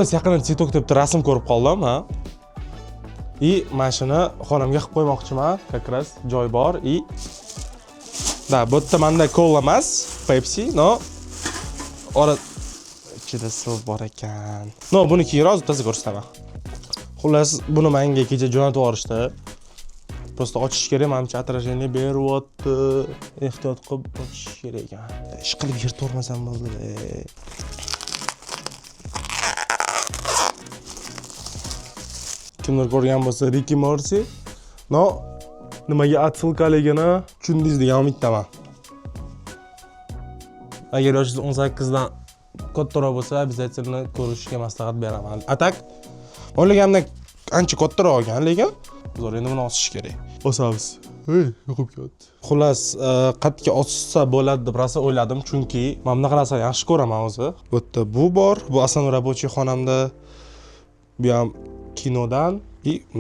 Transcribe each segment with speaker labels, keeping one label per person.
Speaker 1: Xullas yaqinda TikTokda bitta rasm ko'rib qoldim, ha. Mana shuni xonamga qilib qo'ymoqchiman. Как раз joy bor. Da, bu yerda menda cola emas, Pepsi, no. Ora ichida suv bor ekan. No, buni keyinroq o'tasi ko'rsataman. Xullas, buni menga kecha jo'natib yuborishdi. Prosta ochish kerak, menimcha отражение beryapti. Ehtiyot qilib ochish kerak ekan. Ish qilib yirtavermasam bo'ldi. Kimlar ko'rgan bo'lsa, Ricky Morty. No, nimaga отсылкаligini tushundingiz degan umiddaman. Agar yoshingiz 18 dan kattaroq bo'lsa, обязательно ko'rishga maslahat beraman. Atak o'ylaganimdan ancha kattaroq ekan, lekin zo'r endi buni osish kerak. Osamiz. Yo'qib ketdi. Xullas, qatga ossa bo'ladi deb rosa o'yladim, chunki men bunaqa narsani yaxshi ko'raman o'zi. Bu yerda bu bor, bu aslan рабочий xonamda. Bu ham kinodan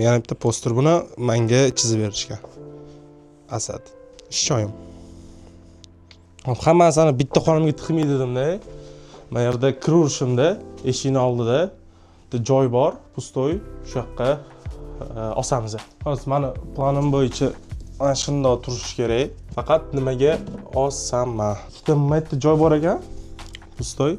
Speaker 1: yana bitta poster buni menga chizib berishgan. Asad. Ishchoyim. Hamma narsani bitta xonamga tiqmay dedim-da. Men yerda kirishimda, eshikning oldida joy bor, pustoy, shu yoqqa osamiz. Hozir meni planim bo'yicha mana shunday turish kerak. Faqat nimaga osaman? Ikkita bitta joy bor ekan. Pustoy,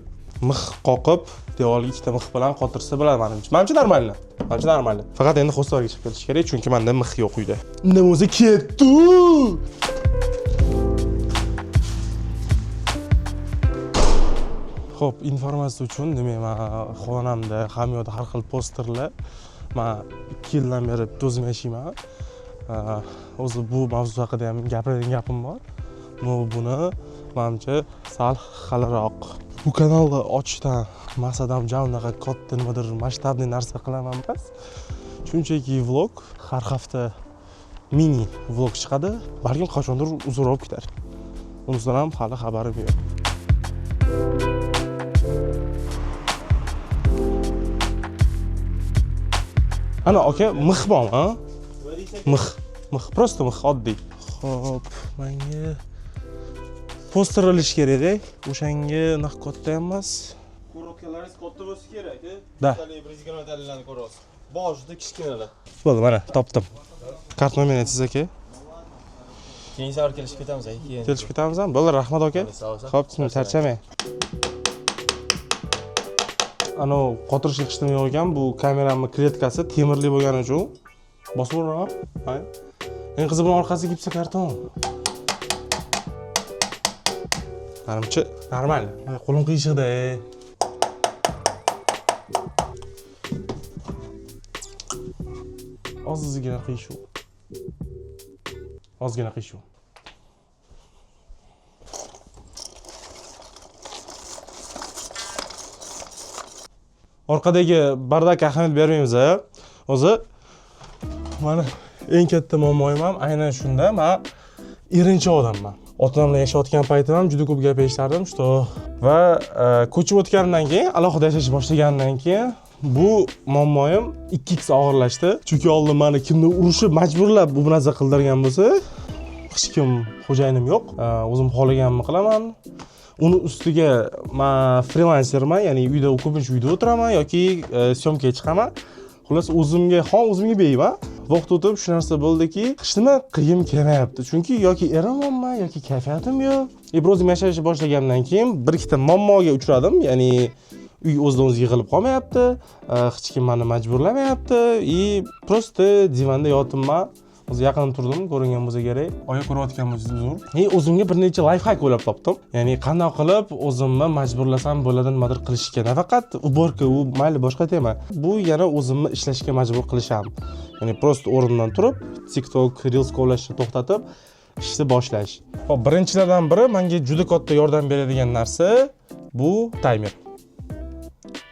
Speaker 1: mix qoqib, devorga ikkita mix bilan qotirsa bo'ladi menimcha. Menimcha normalni. Menimcha normalni. Faqat endi xo'slarga chiqib ketish kerak, chunki menda mix yo'q uyda. Nima o'zi ketdi? Xo'p, informatsiya uchun men xonamda hamyoda har xil posterlar. Men 2 yildan beri o'zim yashayman. O'zi bu mavzu haqida ham gapiradigan gapim bor. Buni menimcha sal xaliroq. Bu kanalni ochishdan maqsadim unaqa katta nimadir masshtabli narsa qilaman emas. Shunchaki vlog, har hafta mini vlog chiqadi, balkim qachondir uzunroq ketar. Unisidan ham hali xabarim yo'q. Ana aka, mix bormi, ha? Mix, prosta mix oddiy. Xo'p, menga poster olish kerak-da. O'shanga naq katta emas.
Speaker 2: Korobkalaringiz katta bo'lsa kerak-ku.
Speaker 1: Da.
Speaker 2: Prezidentlarni ko'rasiz. Boshida kichkinalar.
Speaker 1: Bo'ldi, mana topdim. Kart nomer aytasiz aka.
Speaker 2: Keyin safar kelishib ketamiz aka.
Speaker 1: Kelishib ketamizmi? Bo'ldi, rahmat aka. Xo'p, charchamang. Ano qotirishga hech nima yo'q ekan. Bu kameramning kletkasi temirli bo'lgani uchun bosib o'raman. Hay. Eng qizi buni orqasiga gipsa karton. Menimcha normal. Qo'lim qiyshiqda. Ozgina qiyshuv. Ozgina qiyshuv. Orqadagi bardakka ahamiyat bermaymiz. O'zi mana eng katta muammoim ham aynan shunda. Men erinchi odamman. Otam bilan yashayotgan paytim ham juda ko'p gap eshitardim, что va ko'chib o'tganimdan keyin, alohida yashash boshlagandan keyin bu muammoim 2x og'irlashdi. Chunki oldin meni kimni urishib, majburlab bu narsa qildirgan bo'lsa, hech kim xo'jayinim yo'q. O'zim xohlaganimni qilaman. Uni ustiga men frilanserman, ya'ni uyda ko'pincha uyda o'tiraman yoki syomkaga chiqaman. Xullas o'zimga beyman. Vaqt o'tib shu narsa bo'ldiki, hech nima qiyim kelmayapti. Chunki yoki eramanman yoki kayfiyatim yo'q. O'zim yashashni boshlagandan keyin bir ikkita muammoga uchradim. Ya'ni uy o'zidan o'zi yig'ilib qolmayapti, hech kim meni majburlamayapti. Prosta divanda yotibman. O'zi yaqin turdim, ko'ringan bo'lsa kerak. Oyoq ko'rayotgan bo'lsa uzr. O'zimga bir necha life hack o'ylab topdim. Ya'ni qanday qilib o'zimni majburlasam bo'ladi nimadir qilishga. Nafaqat uborka, u mayli boshqa tema. Bu yana o'zimni ishlashga majbur qilisham. Ya'ni prosta o'rnidan turib, TikTok, Reels qo'llashni to'xtatib, ishni boshlash. Xo'p, birinchilardan biri menga juda katta yordam beradigan narsa bu timer.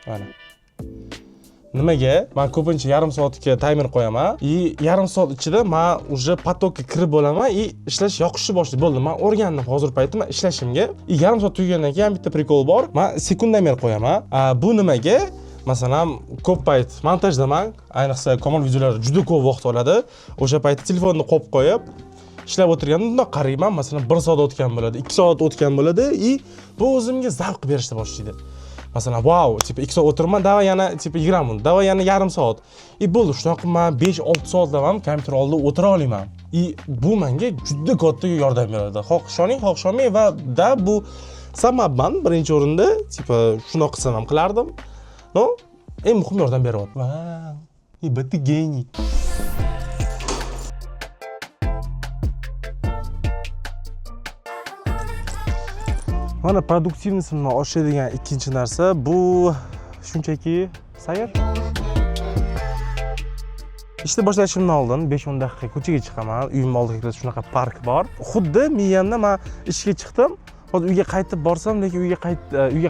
Speaker 1: Mana. Nimaga? Men ko'pincha yarim soatga timer qo'yaman. Yarim soat ichida men уже потокka kirib bo'laman. Ishlash yoqishni boshlaydi. Bo'ldi, men o'rgandim hozir paytda ishlashimga. Yarim soat tugagandan keyin bitta prikol bor. Men sekundamер qo'yaman. Bu nimaga? Masalan, ko'p payt montajdaman, ayniqsa komil videolar juda ko'p vaqt oladi. O'sha paytda telefonni qo'yib qo'yib ishlab o'tirganda bundoq qarayman, masalan 1 soat o'tgan bo'ladi, 2 soat o'tgan bo'ladi, bu o'zimga zavq berishni boshlaydi. Masalan, wow, tipa 2 soat o'tirman, davay yana tipa 20 minut, davay yana yarim soat. Bo'ldi, shunaqa man 5-6 soatlab ham kompyuter oldida o'tira olaman. Bu menga juda katta yordam beradi. Xoh ishoning, xoh ishonmang va bu sababman birinchi o'rinda tipa shunaqa qilsam ham qilardim. No, eng muhim yordam beryapti. Bitta geniy. Mana produktivniyatni oshiradigan ikkinchi narsa bu shunchaki sayr. Ishni boshlashimdan oldin 5-10 daqiqa ko'chaga chiqaman. Uyim oldiga shunaqa park bor. Xuddi miyamda men ishga chiqdim. Hozir uyga qaytib borsam, lekin uyga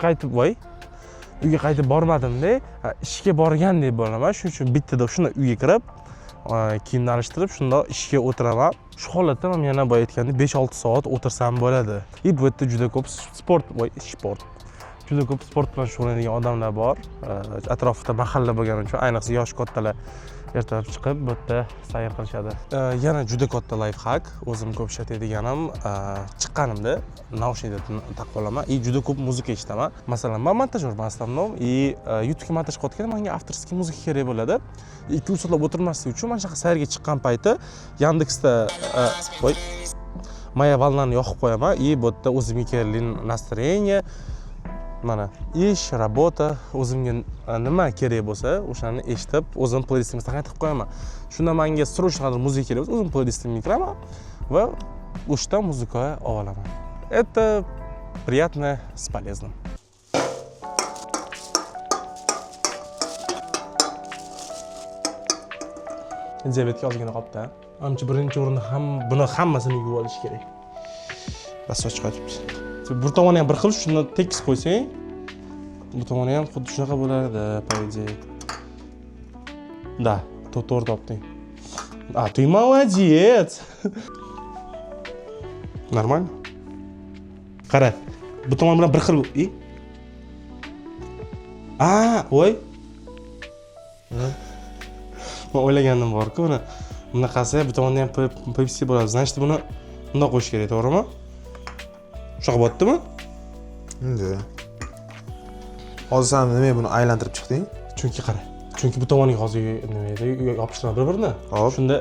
Speaker 1: qaytib bormadim-da, ishga borgandek bo'laman. Shuning uchun bittada shunda uyga kirib, kiyimni alishtirib, shunda ishga o'tiraman. Shu holatda men yana boya aytgandek 5-6 soat o'tirsam bo'ladi. Bu yerda juda ko'p juda ko'p sport bilan shug'ullanadigan odamlar bor. Atrofida mahalla bo'lgani uchun, ayniqsa yosh kattalar ertalab chiqib bu yerda sayr qilishadi. Yana juda katta layfhak, o'zim ko'p ishlatadiganim, chiqqanimda naushnikni taqib olaman. Juda ko'p muzika eshitaman. Masalan, men montajyorman aslamnom, YouTube'ga montaj qilayotganda menga avtorskiy muzika kerak bo'ladi. 2-3 soatlab o'tirmaslik uchun mana shunaqa sayrga chiqqan payti Yandexda moya valnani yoqib qo'yaman. Bu yerda o'zimga kerakli настроение, mana ish, работа, o'zimga nima kerak bo'lsa, o'shani eshitib, o'zim playlistimga qatib qo'yaman. Shunda menga срочно muzika kerak bo'lsa, o'zim playlistimga kiraman va o'shdan muzika olaman. Это приятно с полезным. Diabetga ozgina qolibdi. Amchi birinchi o'rinda buni hammasini yuvib olish kerak. Rasoch chiqaribdi. Bir tomoni ham bir xil, shuni tekis qo'ysang, bu tomoni ham xuddi shunaqa bo'lardi, по идее. Да, to'g'ri topding. Ты молодец. Нормально? Qara, bu tomon bilan bir xil. Voy. Men o'ylagandim bor-ku, bunaqasi bu tomonda ham Pepsi bo'ladi. Значит, buni bundoq qo'yish kerak, to'g'rimi? Shunaqa bo'ldimi?
Speaker 3: Hozir sen nimaga buni aylantirib chiqding?
Speaker 1: Chunki bu tomoniga hozir nima edi, yopishtirib bir-birini. Shunda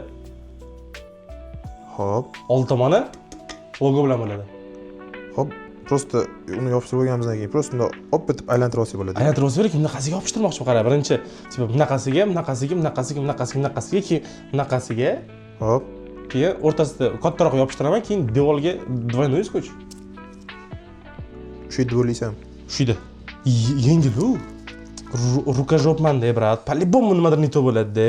Speaker 3: Xo'p.
Speaker 1: Old tomoni logo bilan bo'ladi.
Speaker 3: Xo'p, просто uni yopishtirib bo'lganimizdan keyin просто unda bitib aylantirib olsak bo'ladi.
Speaker 1: Aylantirib olsak, lekin bunaqasiga yopishtirmoqchiman. Qara, birinchi tipa bunaqasiga, keyin bunaqasiga.
Speaker 3: Xo'p.
Speaker 1: Keyin o'rtasida kattaroq yopishtiraman, keyin devorga двойной скотч.
Speaker 3: Shu yerda bo'laysan.
Speaker 1: Shu yerda. Yengil-ku. Rukajopman-da, brat. По-любому nimadir не то bo'ladi-da.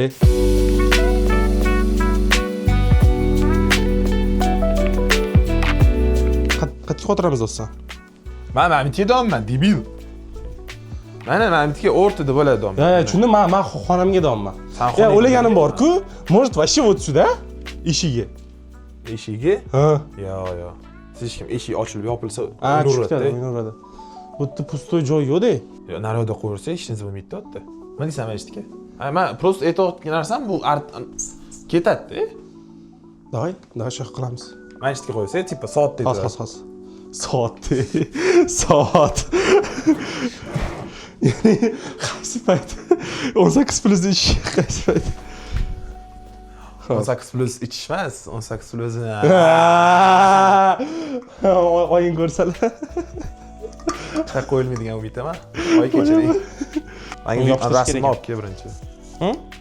Speaker 1: Qattiq o'tiramiz do'stlar.
Speaker 3: Men bitta domman, debil. Mana bitta o'rtada bo'ladi dom.
Speaker 1: Tushundim, men xonamga domman. O'ylaganim bor-ku, может вообще вот сюда eshigi.
Speaker 3: Eshigi?
Speaker 1: Ha.
Speaker 3: Yo. Siz kim eshik ochilib yopilsa
Speaker 1: uynuradi. Bu yerda pustoy joy yo'q-da.
Speaker 3: Yo, naryoqda qo'ysa hech narsa bo'lmaydi o'tda. Nima deysan eshitga? Men просто aytayotgan narsam bu ketadi-da.
Speaker 1: Давай shu qilamiz.
Speaker 3: Men eshitga qo'ysa, tipa soat deydi.
Speaker 1: Hozir. Soat. Ya'ni qaysi payt 18 plus ish qaysi payt?
Speaker 3: 18 plus ichish emas, 18 plus
Speaker 1: oying ko'rsalar.
Speaker 3: Chiqib qo'yilmaydigan umiddaman. Voy kechiring. Menga rasmni olib kel birinchi.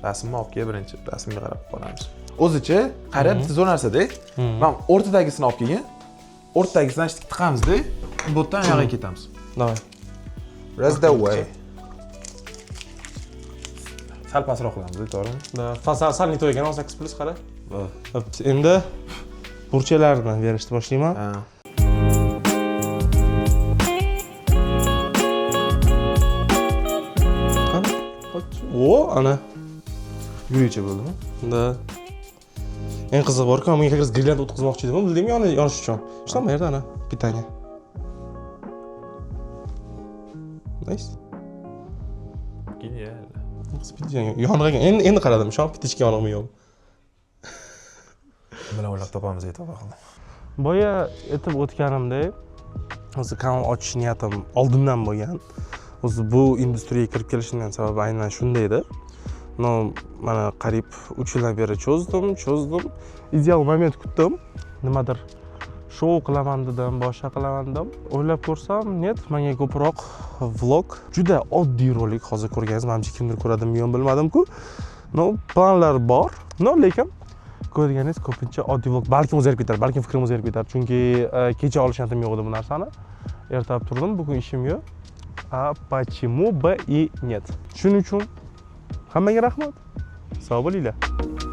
Speaker 3: Rasmni olib kel birinchi. Rasmga qarab qolamiz. O'zicha qarab bitta zo'r narsa-da. Men o'rtadagisini olib kelgan. O'rtadagisini tiqamiz-da. Bu yerdan yo'qqa ketamiz.
Speaker 1: Davay.
Speaker 3: That's the way. Sal pastroq qilamiz, to'g'rimi?
Speaker 1: Sal neto ekan 18 plus qara. Endi burchalarni berishni boshlayman. Ana.
Speaker 3: Yuricha bo'ldimi?
Speaker 1: Da. Eng qiziq bor-ku, menga как раз girlyand o'tkazmoqchi edim, bildingmi, yonish uchun. Ishlam bu yerda ana, pitание. Nice.
Speaker 3: Genial.
Speaker 1: Yong'in endi qaradim, shu pitichka yonig'mi yo'q.
Speaker 3: Bilan o'ylab topamiz aytib qoldim.
Speaker 1: Boya aytib o'tganimdek, hozir kanal ochish niyatim oldindan bo'lgan. o'zi bu industriyaga kirib kelishimdan sababi aynan shunday edi. No, mana qariyb 3 yildan beri cho'zdim. Ideal moment kutdim. Nimadir shou qilaman dedim, boshqa qilaman dedim. O'ylab ko'rsam, net menga ko'proq vlog, juda oddiy rolik hozir ko'rganingiz, menimcha kimdir ko'radimi yo'q bilmadim-ku. No, planlar bor. No, lekin ko'rganingiz ko'pincha oddiy vlog. Balkim o'zgarib ketar, balkim fikrim o'zgarib ketar. Chunki kecha olish niyatim yo'q edi bu narsani. Ertalab turdim, bugun ishim yo'q. Почему бы и нет? Shuning uchun hammaga rahmat. Sog' bo'linglar.